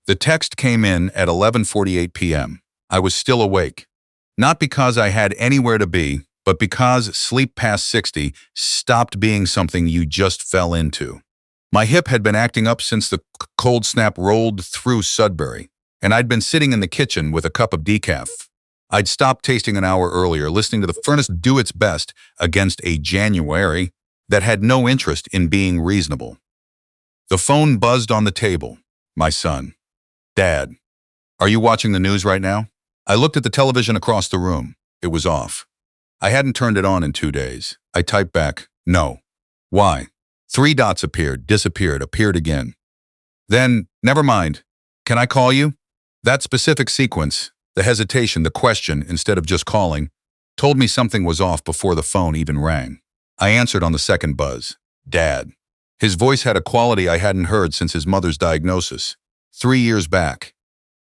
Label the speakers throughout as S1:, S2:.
S1: The text came in at 11:48 p.m. I was still awake. Not because I had anywhere to be, but because sleep past 60 stopped being something you just fell into. My hip had been acting up since the cold snap rolled through Sudbury, and I'd been sitting in the kitchen with a cup of decaf. I'd stopped tasting an hour earlier, listening to the furnace do its best against a January that had no interest in being reasonable. The phone buzzed on the table. My son. Dad, are you watching the news right now? I looked at the television across the room. It was off. I hadn't turned it on in 2 days. I typed back, no. Why? 3 dots appeared, disappeared, appeared again. Then, never mind. Can I call you? That specific sequence, the hesitation, the question, instead of just calling, told me something was off before the phone even rang. I answered on the second buzz. Dad. His voice had a quality I hadn't heard since his mother's diagnosis. 3 years back.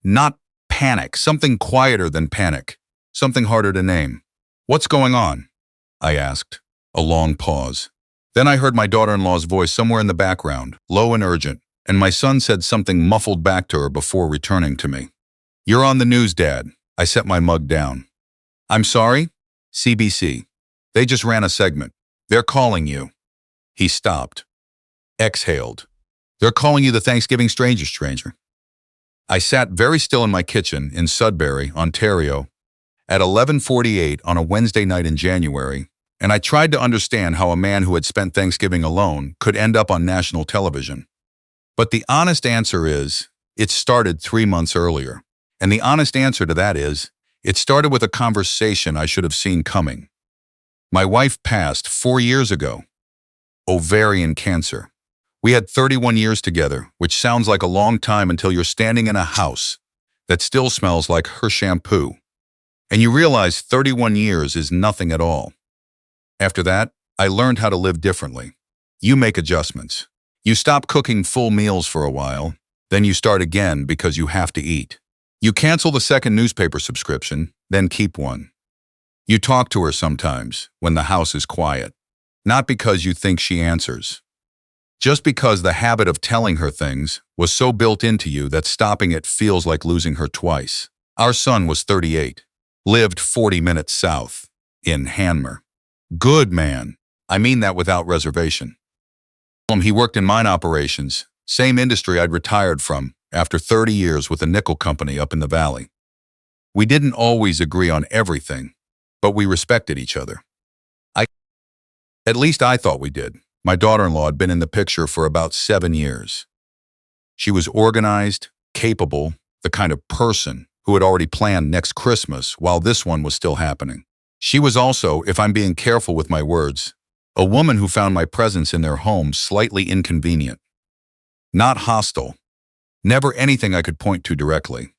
S1: Not panic, something quieter than panic, something harder to name. What's going on? I asked. A long pause. Then I heard my daughter-in-law's voice somewhere in the background, low and urgent, and my son said something muffled back to her before returning to me. You're on the news, Dad. I set my mug down. I'm sorry? CBC. They just ran a segment. They're calling you. He stopped. Exhaled. They're calling you the Thanksgiving stranger. I sat very still in my kitchen in Sudbury, Ontario, at 11:48 on a Wednesday night in January, and I tried to understand how a man who had spent Thanksgiving alone could end up on national television. But the honest answer is, it started 3 months earlier. And the honest answer to that is, it started with a conversation I should have seen coming. My wife passed 4 years ago. Ovarian cancer. We had 31 years together, which sounds like a long time until you're standing in a house that still smells like her shampoo. And you realize 31 years is nothing at all. After that, I learned how to live differently. You make adjustments. You stop cooking full meals for a while, then you start again because you have to eat. You cancel the second newspaper subscription, then keep one. You talk to her sometimes when the house is quiet, not because you think she answers. Just because the habit of telling her things was so built into you that stopping it feels like losing her twice. Our son was 38, lived 40 minutes south, in Hanmer. Good man. I mean that without reservation. He worked in mine operations, same industry I'd retired from after 30 years with a nickel company up in the valley. We didn't always agree on everything, but we respected each other. At least I thought we did. My daughter-in-law had been in the picture for about 7 years. She was organized, capable, the kind of person who had already planned next Christmas while this one was still happening. She was also, if I'm being careful with my words, a woman who found my presence in their home slightly inconvenient. Not hostile. Never anything I could point to directly.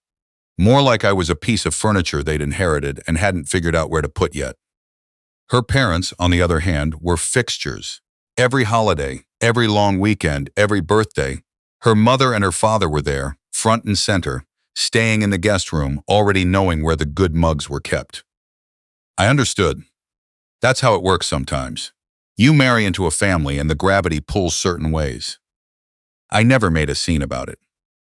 S1: More like I was a piece of furniture they'd inherited and hadn't figured out where to put yet. Her parents, on the other hand, were fixtures. Every holiday, every long weekend, every birthday, her mother and her father were there, front and center, staying in the guest room, already knowing where the good mugs were kept. I understood. That's how it works sometimes. You marry into a family and the gravity pulls certain ways. I never made a scene about it.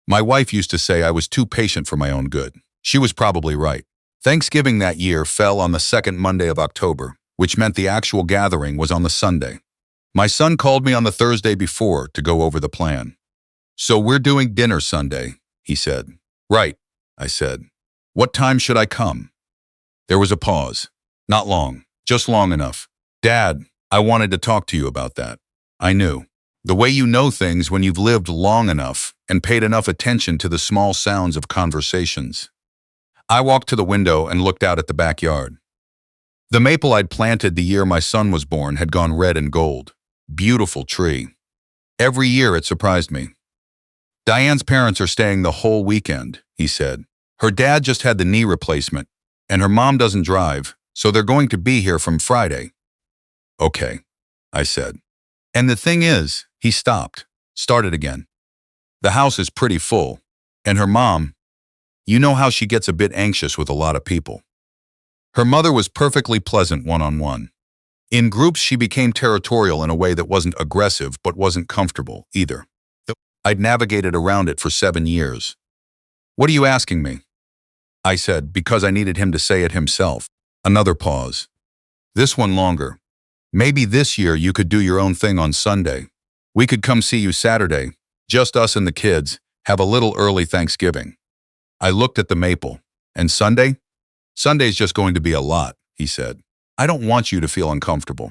S1: My wife used to say I was too patient for my own good. She was probably right. Thanksgiving that year fell on the second Monday of October, which meant the actual gathering was on the Sunday. My son called me on the Thursday before to go over the plan. So we're doing dinner Sunday, he said. Right, I said. What time should I come? There was a pause. Not long, just long enough. Dad, I wanted to talk to you about that. I knew. The way you know things when you've lived long enough and paid enough attention to the small sounds of conversations. I walked to the window and looked out at the backyard. The maple I'd planted the year my son was born had gone red and gold. Beautiful tree. Every year it surprised me. Diane's parents are staying the whole weekend, he said. Her dad just had the knee replacement, and her mom doesn't drive, so they're going to be here from Friday. Okay, I said. And the thing is, he stopped, started again. The house is pretty full, and her mom, you know how she gets a bit anxious with a lot of people. Her mother was perfectly pleasant one-on-one. In groups, she became territorial in a way that wasn't aggressive but wasn't comfortable either. I'd navigated around it for 7 years. What are you asking me? I said, because I needed him to say it himself. Another pause. This one longer. Maybe this year you could do your own thing on Sunday. We could come see you Saturday, just us and the kids, have a little early Thanksgiving. I looked at the maple. And Sunday? Sunday's just going to be a lot, he said. I don't want you to feel uncomfortable.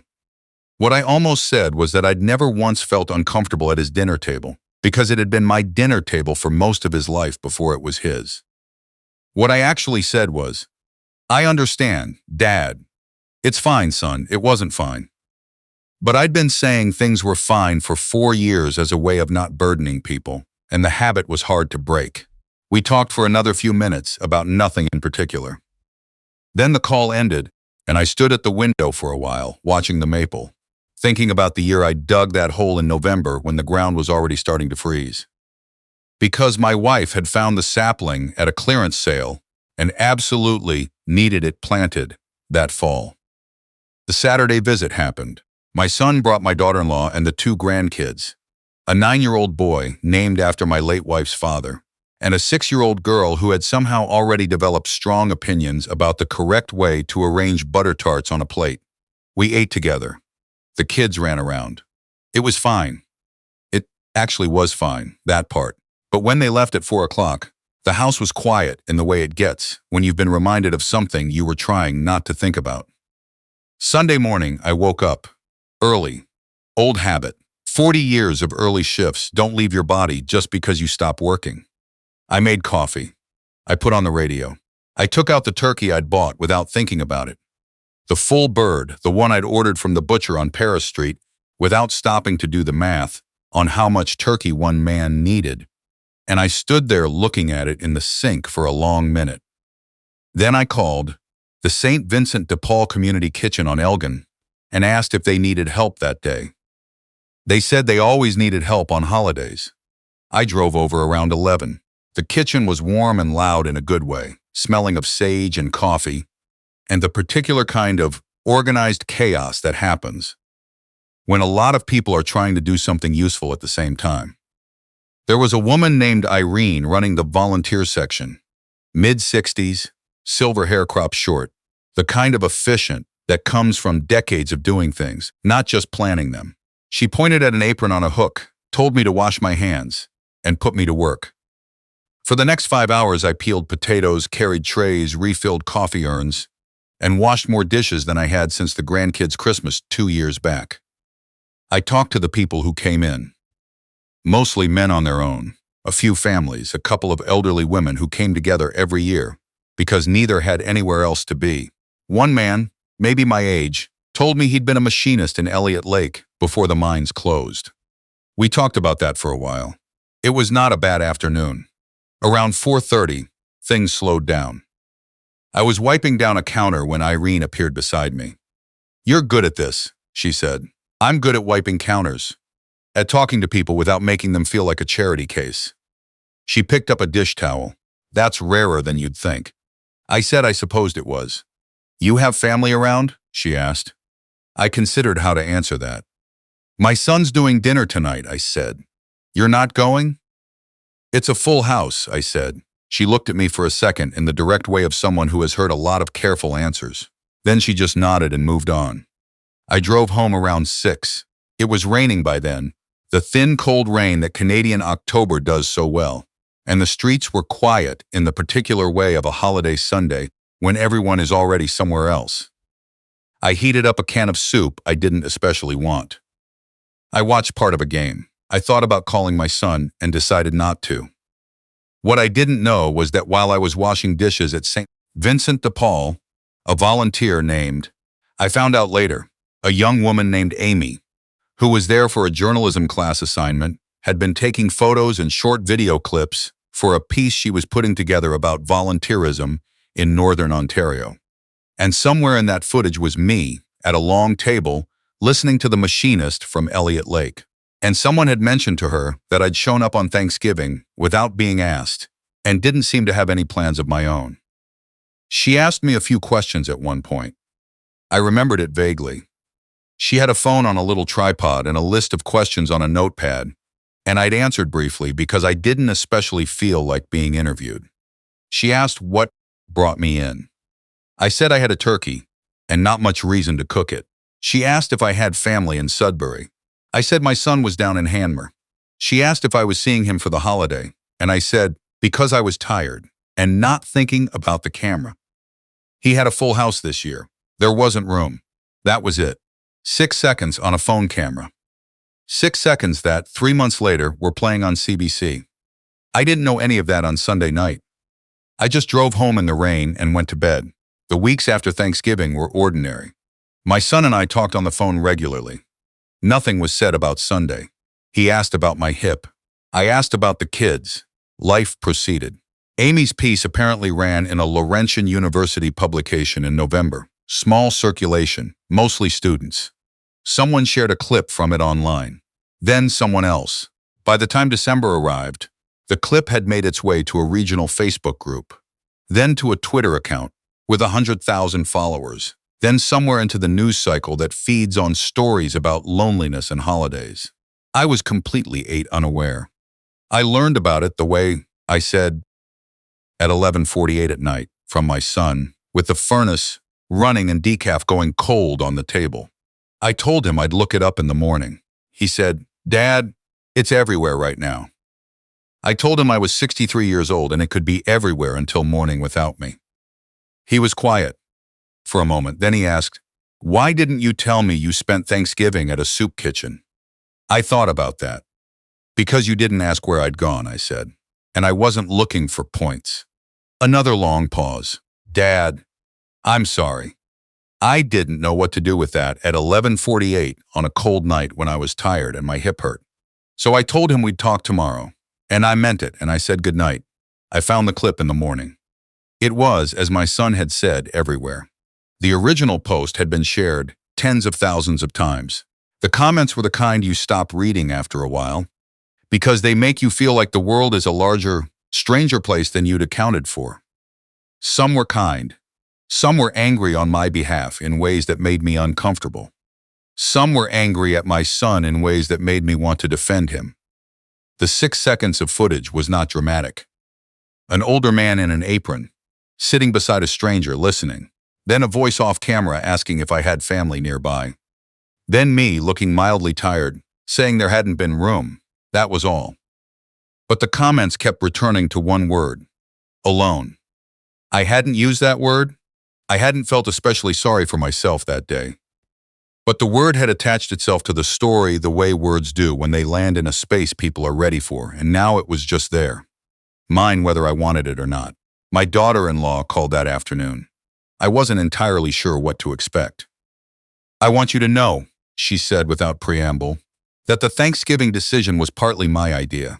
S1: What I almost said was that I'd never once felt uncomfortable at his dinner table, because it had been my dinner table for most of his life before it was his. What I actually said was, I understand, Dad. It's fine, son, it wasn't fine. But I'd been saying things were fine for 4 years as a way of not burdening people, and the habit was hard to break. We talked for another few minutes about nothing in particular. Then the call ended, and I stood at the window for a while, watching the maple, thinking about the year I dug that hole in November when the ground was already starting to freeze. Because my wife had found the sapling at a clearance sale and absolutely needed it planted that fall. The Saturday visit happened. My son brought my daughter-in-law and the 2 grandkids, a 9-year-old boy named after my late wife's father, and a 6-year-old girl who had somehow already developed strong opinions about the correct way to arrange butter tarts on a plate. We ate together. The kids ran around. It was fine. It actually was fine, that part. But when they left at 4 o'clock, the house was quiet in the way it gets when you've been reminded of something you were trying not to think about. Sunday morning, I woke up. Early. Old habit. 40 years of early shifts don't leave your body just because you stop working. I made coffee. I put on the radio. I took out the turkey I'd bought without thinking about it. The full bird, the one I'd ordered from the butcher on Paris Street, without stopping to do the math on how much turkey one man needed. And I stood there looking at it in the sink for a long minute. Then I called the St. Vincent de Paul Community Kitchen on Elgin and asked if they needed help that day. They said they always needed help on holidays. I drove over around 11. The kitchen was warm and loud in a good way, smelling of sage and coffee, and the particular kind of organized chaos that happens when a lot of people are trying to do something useful at the same time. There was a woman named Irene running the volunteer section, mid-60s, silver hair cropped short, the kind of efficient that comes from decades of doing things, not just planning them. She pointed at an apron on a hook, told me to wash my hands, and put me to work. For the next 5 hours, I peeled potatoes, carried trays, refilled coffee urns, and washed more dishes than I had since the grandkids' Christmas 2 years back. I talked to the people who came in. Mostly men on their own, a few families, a couple of elderly women who came together every year because neither had anywhere else to be. One man, maybe my age, told me he'd been a machinist in Elliott Lake before the mines closed. We talked about that for a while. It was not a bad afternoon. Around 4:30, things slowed down. I was wiping down a counter when Irene appeared beside me. "You're good at this," she said. "I'm good at wiping counters, at talking to people without making them feel like a charity case." She picked up a dish towel. "That's rarer than you'd think." I said I supposed it was. "You have family around?" she asked. I considered how to answer that. "My son's doing dinner tonight," I said. "You're not going?" "It's a full house," I said. She looked at me for a second in the direct way of someone who has heard a lot of careful answers. Then she just nodded and moved on. I drove home around 6. It was raining by then, the thin, cold rain that Canadian October does so well, and the streets were quiet in the particular way of a holiday Sunday when everyone is already somewhere else. I heated up a can of soup I didn't especially want. I watched part of a game. I thought about calling my son and decided not to. What I didn't know was that while I was washing dishes at St. Vincent de Paul, a volunteer named, I found out later, a young woman named Amy, who was there for a journalism class assignment, had been taking photos and short video clips for a piece she was putting together about volunteerism in Northern Ontario. And somewhere in that footage was me, at a long table, listening to the machinist from Elliott Lake. And someone had mentioned to her that I'd shown up on Thanksgiving without being asked, and didn't seem to have any plans of my own. She asked me a few questions at one point. I remembered it vaguely. She had a phone on a little tripod and a list of questions on a notepad, and I'd answered briefly because I didn't especially feel like being interviewed. She asked what brought me in. I said I had a turkey, and not much reason to cook it. She asked if I had family in Sudbury. I said my son was down in Hanmer. She asked if I was seeing him for the holiday, and I said, because I was tired, and not thinking about the camera. He had a full house this year. There wasn't room. That was it. 6 seconds on a phone camera. 6 seconds that, 3 months later, were playing on CBC. I didn't know any of that on Sunday night. I just drove home in the rain and went to bed. The weeks after Thanksgiving were ordinary. My son and I talked on the phone regularly. Nothing was said about Sunday. He asked about my hip. I asked about the kids. Life proceeded. Amy's piece apparently ran in a Laurentian University publication in November. Small circulation, mostly students. Someone shared a clip from it online. Then someone else. By the time December arrived, the clip had made its way to a regional Facebook group, then to a Twitter account with 100,000 followers, then somewhere into the news cycle that feeds on stories about loneliness and holidays. I was completely unaware. I learned about it the way I said at 11:48 at night from my son, with the furnace running and decaf going cold on the table. I told him I'd look it up in the morning. He said, "Dad, it's everywhere right now." I told him I was 63 years old and it could be everywhere until morning without me. He was quiet for a moment. Then he asked, "Why didn't you tell me you spent Thanksgiving at a soup kitchen?" I thought about that. "Because you didn't ask where I'd gone," I said, "and I wasn't looking for points." Another long pause. "Dad, I'm sorry. I didn't know what to do with that at 11:48 on a cold night when I was tired and my hip hurt. So I told him we'd talk tomorrow, and I meant it, and I said goodnight. I found the clip in the morning. It was, as my son had said, everywhere. The original post had been shared tens of thousands of times. The comments were the kind you stop reading after a while, because they make you feel like the world is a larger, stranger place than you'd accounted for. Some were kind. Some were angry on my behalf in ways that made me uncomfortable. Some were angry at my son in ways that made me want to defend him. The 6 seconds of footage was not dramatic. An older man in an apron, sitting beside a stranger listening, then a voice off camera asking if I had family nearby. Then me looking mildly tired, saying there hadn't been room. That was all. But the comments kept returning to one word: alone. I hadn't used that word. I hadn't felt especially sorry for myself that day. But the word had attached itself to the story the way words do when they land in a space people are ready for, and now it was just there. Mine whether I wanted it or not. My daughter-in-law called that afternoon. I wasn't entirely sure what to expect. "I want you to know," she said without preamble, "that the Thanksgiving decision was partly my idea.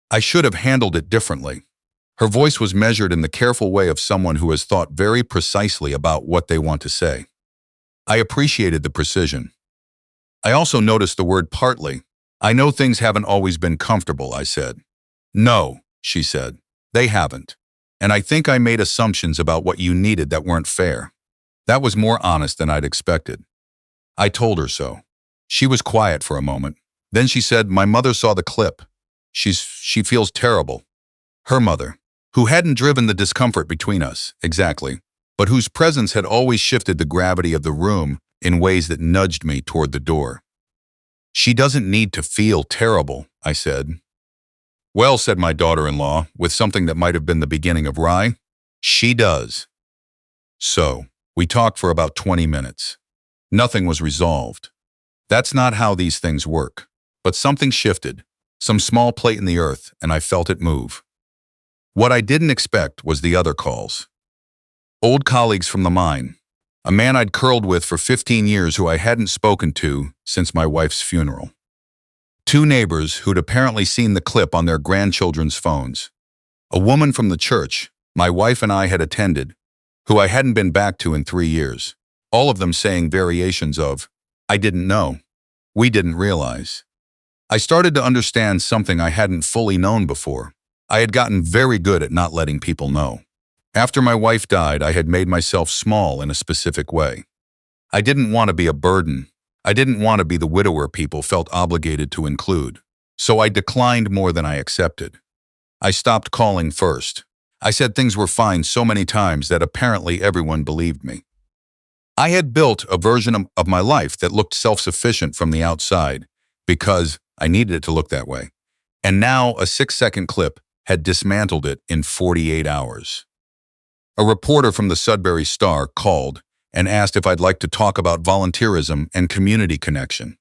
S1: I should have handled it differently." Her voice was measured in the careful way of someone who has thought very precisely about what they want to say. I appreciated the precision. I also noticed the word partly. "I know things haven't always been comfortable," I said. "No," she said, "they haven't. And I think I made assumptions about what you needed that weren't fair." That was more honest than I'd expected. I told her so. She was quiet for a moment. Then she said, "My mother saw the clip. She feels terrible." Her mother, who hadn't driven the discomfort between us, exactly, but whose presence had always shifted the gravity of the room in ways that nudged me toward the door. "She doesn't need to feel terrible," I said. "Well," said my daughter-in-law, with something that might have been the beginning of rye, "she does." So, we talked for about 20 minutes. Nothing was resolved. That's not how these things work. But something shifted, some small plate in the earth, and I felt it move. What I didn't expect was the other calls. Old colleagues from the mine, a man I'd curled with for 15 years who I hadn't spoken to since my wife's funeral. 2 neighbors who'd apparently seen the clip on their grandchildren's phones. A woman from the church my wife and I had attended, who I hadn't been back to in 3 years. All of them saying variations of, "I didn't know. We didn't realize." I started to understand something I hadn't fully known before. I had gotten very good at not letting people know. After my wife died, I had made myself small in a specific way. I didn't want to be a burden. I didn't want to be the widower people felt obligated to include. So I declined more than I accepted. I stopped calling first. I said things were fine so many times that apparently everyone believed me. I had built a version of my life that looked self-sufficient from the outside because I needed it to look that way. And now a 6-second clip had dismantled it in 48 hours. A reporter from the Sudbury Star called and asked if I'd like to talk about volunteerism and community connection.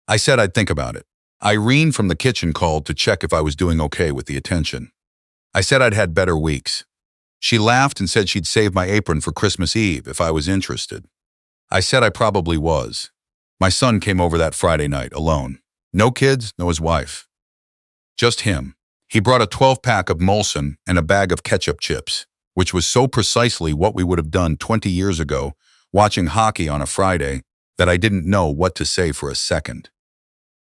S1: I said I'd think about it. Irene from the kitchen called to check if I was doing okay with the attention. I said I'd had better weeks. She laughed and said she'd save my apron for Christmas Eve if I was interested. I said I probably was. My son came over that Friday night alone. No kids, no his wife. Just him. He brought a 12-pack of Molson and a bag of ketchup chips, which was so precisely what we would have done 20 years ago, watching hockey on a Friday, that I didn't know what to say for a second.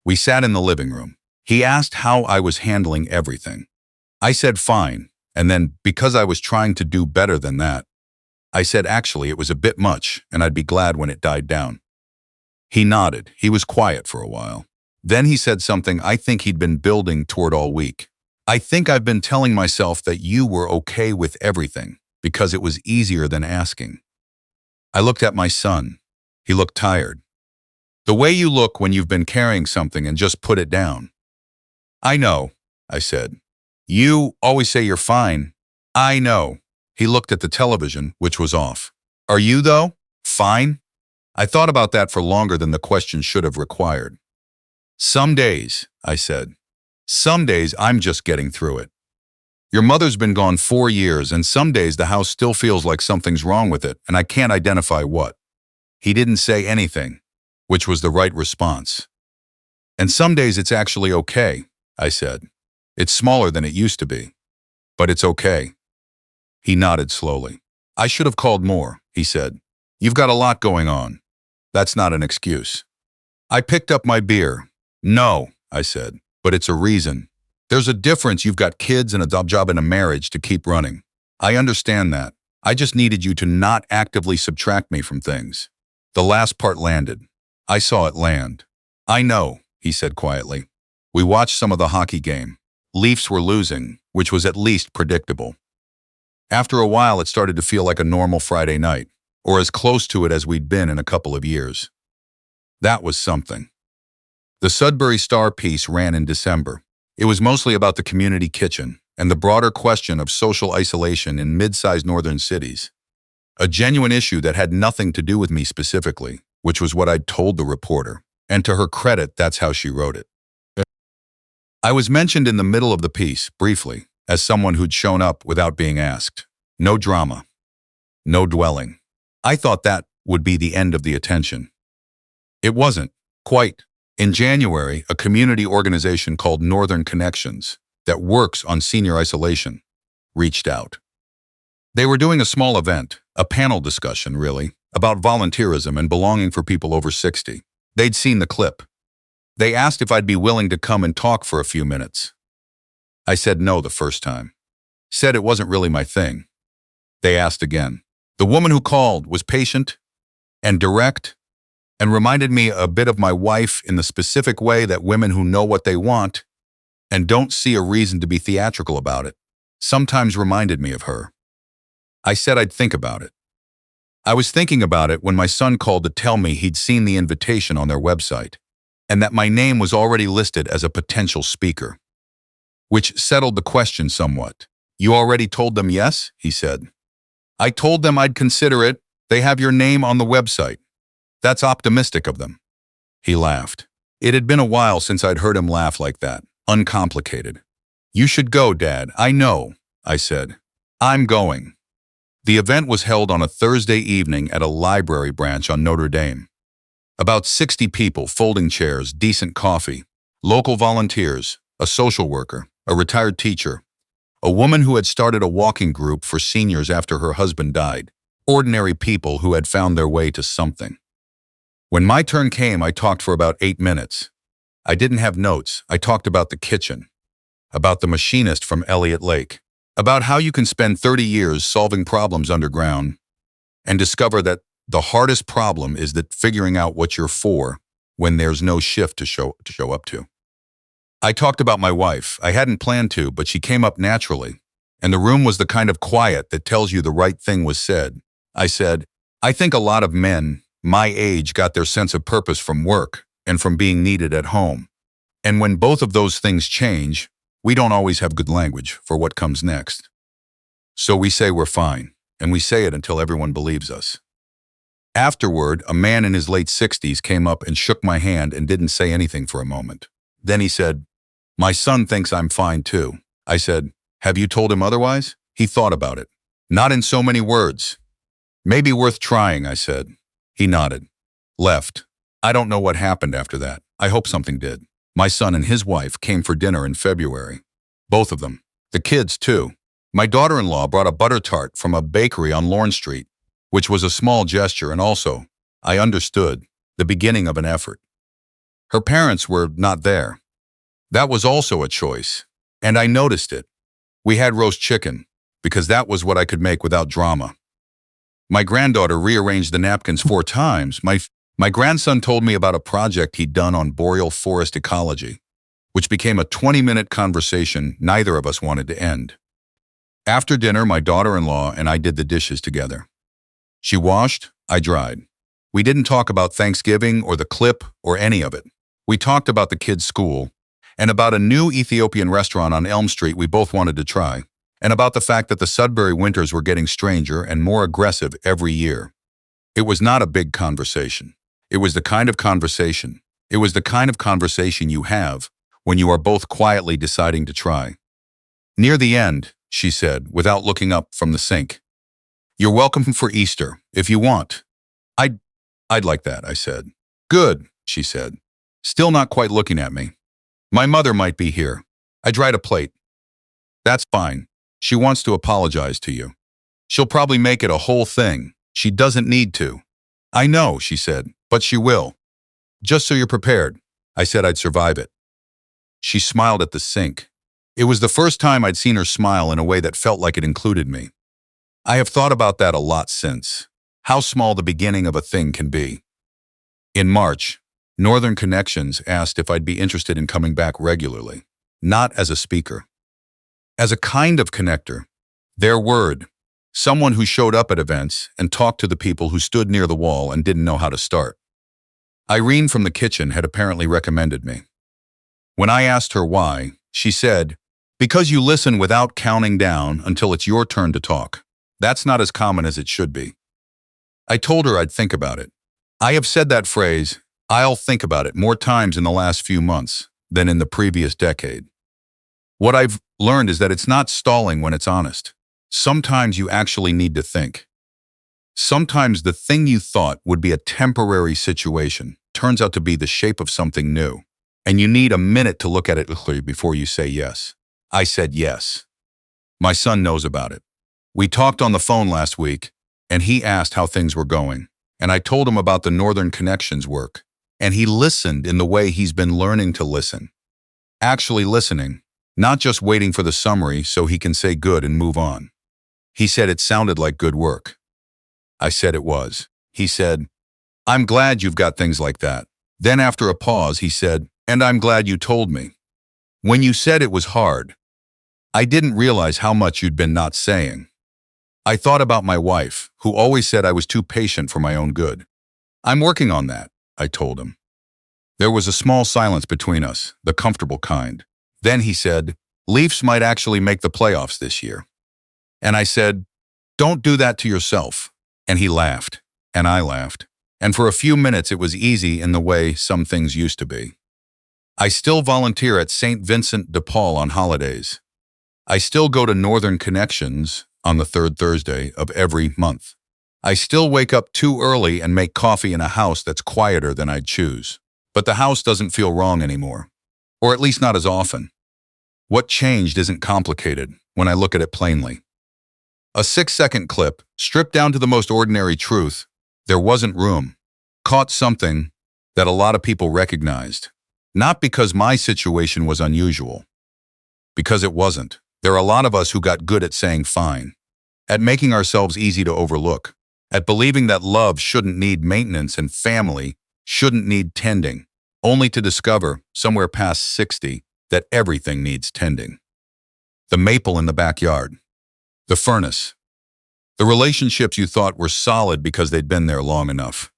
S1: We sat in the living room. He asked how I was handling everything. I said fine, and then, because I was trying to do better than that, I said actually it was a bit much and I'd be glad when it died down. He nodded. He was quiet for a while. Then he said something I think he'd been building toward all week. I think I've been telling myself that you were okay with everything because it was easier than asking. I looked at my son. He looked tired. The way you look when you've been carrying something and just put it down. I know, I said. You always say you're fine. I know. He looked at the television, which was off. Are you, though? Fine? I thought about that for longer than the question should have required. Some days, I said. Some days I'm just getting through it. Your mother's been gone 4 years, and some days the house still feels like something's wrong with it, and I can't identify what. He didn't say anything, which was the right response. And some days it's actually okay, I said. It's smaller than it used to be, but it's okay. He nodded slowly. I should have called more, he said. You've got a lot going on. That's not an excuse. I picked up my beer. No, I said, but it's a reason. There's a difference. You've got kids and a job and a marriage to keep running. I understand that. I just needed you to not actively subtract me from things. The last part landed. I saw it land. I know, he said quietly. We watched some of the hockey game. Leafs were losing, which was at least predictable. After a while, it started to feel like a normal Friday night, or as close to it as we'd been in a couple of years. That was something. The Sudbury Star piece ran in December. It was mostly about the community kitchen and the broader question of social isolation in mid-sized northern cities. A genuine issue that had nothing to do with me specifically, which was what I'd told the reporter, and to her credit, that's how she wrote it. I was mentioned in the middle of the piece, briefly, as someone who'd shown up without being asked. No drama. No dwelling. I thought that would be the end of the attention. It wasn't, quite. In January, a community organization called Northern Connections, that works on senior isolation, reached out. They were doing a small event, a panel discussion, really, about volunteerism and belonging for people over 60. They'd seen the clip. They asked if I'd be willing to come and talk for a few minutes. I said no the first time. Said it wasn't really my thing. They asked again. The woman who called was patient and direct and reminded me a bit of my wife in the specific way that women who know what they want and don't see a reason to be theatrical about it sometimes reminded me of her. I said I'd think about it. I was thinking about it when my son called to tell me he'd seen the invitation on their website and that my name was already listed as a potential speaker, which settled the question somewhat. You already told them yes? He said. I told them I'd consider it. They have your name on the website. That's optimistic of them. He laughed. It had been a while since I'd heard him laugh like that, uncomplicated. You should go, Dad. I know, I said. I'm going. The event was held on a Thursday evening at a library branch on Notre Dame. About 60 people, folding chairs, decent coffee, local volunteers, a social worker, a retired teacher, a woman who had started a walking group for seniors after her husband died, ordinary people who had found their way to something. When my turn came, I talked for about 8 minutes. I didn't have notes. I talked about the kitchen, about the machinist from Elliott Lake, about how you can spend 30 years solving problems underground and discover that the hardest problem is that figuring out what you're for when there's no shift to show up to. I talked about my wife. I hadn't planned to, but she came up naturally, and the room was the kind of quiet that tells you the right thing was said. I said, I think a lot of men my age got their sense of purpose from work and from being needed at home. And when both of those things change, we don't always have good language for what comes next. So we say we're fine, and we say it until everyone believes us. Afterward, a man in his late 60s came up and shook my hand and didn't say anything for a moment. Then he said, "My son thinks I'm fine too." I said, "Have you told him otherwise?" He thought about it. "Not in so many words." "Maybe worth trying," I said. He nodded. Left. I don't know what happened after that. I hope something did. My son and his wife came for dinner in February. Both of them. The kids, too. My daughter-in-law brought a butter tart from a bakery on Lorne Street, which was a small gesture and also, I understood, the beginning of an effort. Her parents were not there. That was also a choice, and I noticed it. We had roast chicken, because that was what I could make without drama. My granddaughter rearranged the napkins 4 times. My grandson told me about a project he'd done on boreal forest ecology, which became a 20-minute conversation neither of us wanted to end. After dinner, my daughter-in-law and I did the dishes together. She washed, I dried. We didn't talk about Thanksgiving or the clip or any of it. We talked about the kids' school and about a new Ethiopian restaurant on Elm Street we both wanted to try, and about the fact that the Sudbury winters were getting stranger and more aggressive every year. It was not a big conversation. It was the kind of conversation. It was the kind of conversation you have when you are both quietly deciding to try. Near the end, she said, without looking up from the sink, "You're welcome for Easter, if you want." I'd like that, I said. "Good," she said, still not quite looking at me. "My mother might be here." I dried a plate. "That's fine. She wants to apologize to you. She'll probably make it a whole thing. She doesn't need to." "I know," she said, "but she will. Just so you're prepared." I said I'd survive it. She smiled at the sink. It was the first time I'd seen her smile in a way that felt like it included me. I have thought about that a lot since. How small the beginning of a thing can be. In March, Northern Connections asked if I'd be interested in coming back regularly, not as a speaker. As a kind of connector, their word, someone who showed up at events and talked to the people who stood near the wall and didn't know how to start. Irene from the kitchen had apparently recommended me. When I asked her why, she said, "Because you listen without counting down until it's your turn to talk. That's not as common as it should be." I told her I'd think about it. I have said that phrase, "I'll think about it," more times in the last few months than in the previous decade. What I've learned is that it's not stalling when it's honest. Sometimes you actually need to think. Sometimes the thing you thought would be a temporary situation turns out to be the shape of something new, and you need a minute to look at it clearly before you say yes. I said yes. My son knows about it. We talked on the phone last week, and he asked how things were going, and I told him about the Northern Connections work, and he listened in the way he's been learning to listen. Actually listening, not just waiting for the summary so he can say good and move on. He said it sounded like good work. I said it was. He said, "I'm glad you've got things like that." Then after a pause, he said, "And I'm glad you told me. When you said it was hard, I didn't realize how much you'd been not saying." I thought about my wife, who always said I was too patient for my own good. "I'm working on that," I told him. There was a small silence between us, the comfortable kind. Then he said, "Leafs might actually make the playoffs this year." And I said, "Don't do that to yourself." And he laughed, and I laughed. And for a few minutes it was easy in the way some things used to be. I still volunteer at St. Vincent de Paul on holidays. I still go to Northern Connections on the 3rd Thursday of every month. I still wake up too early and make coffee in a house that's quieter than I'd choose. But the house doesn't feel wrong anymore, or at least not as often. What changed isn't complicated when I look at it plainly. A 6-second clip, stripped down to the most ordinary truth, there wasn't room, caught something that a lot of people recognized. Not because my situation was unusual, because it wasn't. There are a lot of us who got good at saying fine, at making ourselves easy to overlook, at believing that love shouldn't need maintenance and family shouldn't need tending, only to discover, somewhere past 60, that everything needs tending. The maple in the backyard. The furnace. The relationships you thought were solid because they'd been there long enough.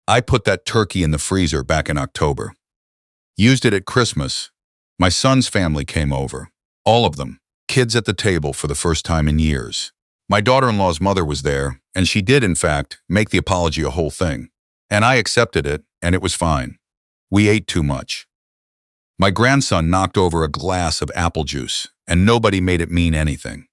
S1: I put that turkey in the freezer back in October. Used it at Christmas. My son's family came over. All of them. Kids at the table for the first time in years. My daughter-in-law's mother was there, and she did, in fact, make the apology a whole thing. And I accepted it, and it was fine. We ate too much. My grandson knocked over a glass of apple juice, and nobody made it mean anything.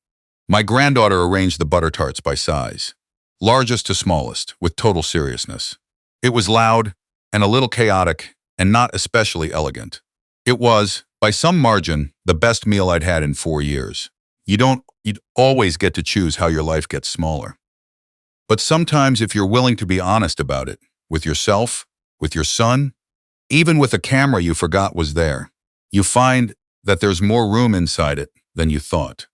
S1: My granddaughter arranged the butter tarts by size, largest to smallest, with total seriousness. It was loud and a little chaotic and not especially elegant. It was, by some margin, the best meal I'd had in 4 years. You'd always get to choose how your life gets smaller. But sometimes if you're willing to be honest about it, with yourself, with your son, even with a camera you forgot was there, you find that there's more room inside it than you thought.